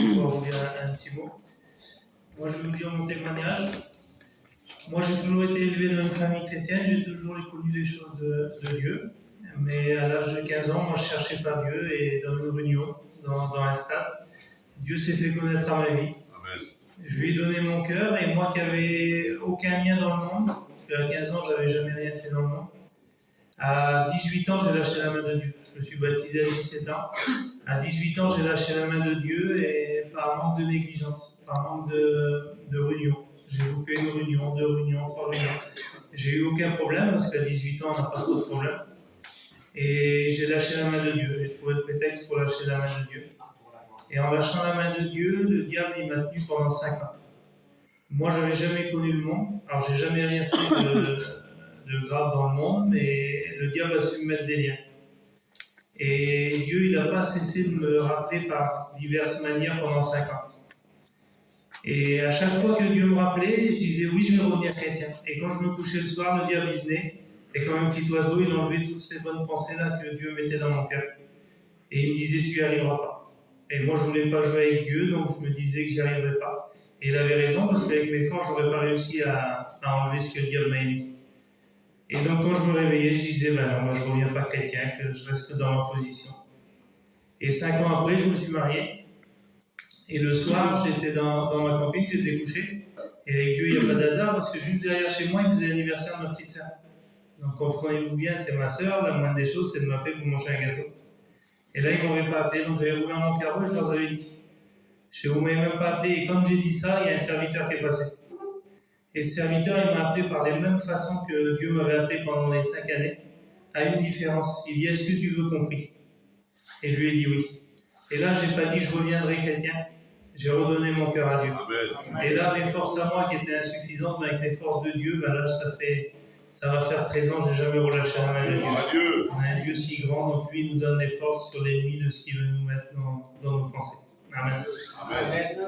pouvoir vous dire un petit mot. Moi, je vais vous dire mon témoignage. Moi, j'ai toujours été élevé dans une famille chrétienne, j'ai toujours connu les choses de Dieu. Mais à l'âge de 15 ans, moi, je cherchais pas Dieu, et dans une réunion, dans un stade, Dieu s'est fait connaître à ma vie. Amen. Je lui ai donné mon cœur, et moi qui n'avais aucun lien dans le monde, parce qu'à 15 ans, j'avais jamais rien fait dans le monde. À 18 ans, j'ai lâché la main de Dieu. Je me suis baptisé à 17 ans. À 18 ans, j'ai lâché la main de Dieu, et par manque de négligence, par manque de réunion. J'ai loupé une réunion, 2 réunions, 3 réunions. J'ai eu aucun problème, parce qu'à 18 ans, on n'a pas trop de problème. Et j'ai lâché la main de Dieu. J'ai trouvé le prétexte pour lâcher la main de Dieu. Et en lâchant la main de Dieu, le diable il m'a tenu pendant 5 ans. Moi, je n'avais jamais connu le monde. Alors, j'ai jamais rien fait de grave dans le monde, mais le diable a su me mettre des liens. Et Dieu, il n'a pas cessé de me rappeler par diverses manières pendant 5 ans. Et à chaque fois que Dieu me rappelait, je disais oui, je vais revenir chrétien. Et quand je me couchais le soir, le diable il venait, et comme un petit oiseau, il enlevait toutes ces bonnes pensées-là que Dieu mettait dans mon cœur. Et il me disait, tu n'y arriveras pas. Et moi, je ne voulais pas jouer avec Dieu, donc je me disais que j'y arriverais pas. Et il avait raison, parce qu'avec mes forces, je n'aurais pas réussi à enlever ce que le diable m'a mis. Et donc, quand je me réveillais, je disais, ben non, moi, je ne reviens pas chrétien, que je reste dans ma position. Et 5 ans après, je me suis marié. Et le soir, j'étais dans ma camping, j'étais couché. Et avec Dieu, il n'y a pas d'hasard, parce que juste derrière chez moi, il faisait l'anniversaire de ma petite sœur. Donc, comprenez-vous bien, c'est ma sœur, la moindre des choses, c'est de m'appeler pour manger un gâteau. Et là, ils ne m'avaient pas appelé, donc j'avais ouvert mon carreau et je leur avais dit. Je ne m'avais même pas appelé, et comme j'ai dit ça, il y a un serviteur qui est passé. Et ce serviteur, il m'a appelé par les mêmes façons que Dieu m'avait appelé pendant les 5 années, à une différence. Il dit, est-ce que tu veux compris? Et je lui ai dit oui. Et là, je n'ai pas dit, je reviendrai chrétien. J'ai redonné mon cœur à Dieu. Amen. Et là, mes forces à moi qui étaient insuffisantes, mais avec les forces de Dieu, ben là, ça va faire 13 ans, je n'ai jamais relâché la main de Dieu. On a un Dieu si grand, donc lui il nous donne les forces sur l'ennemi de ce qu'il veut nous mettre dans nos pensées. Amen. Amen.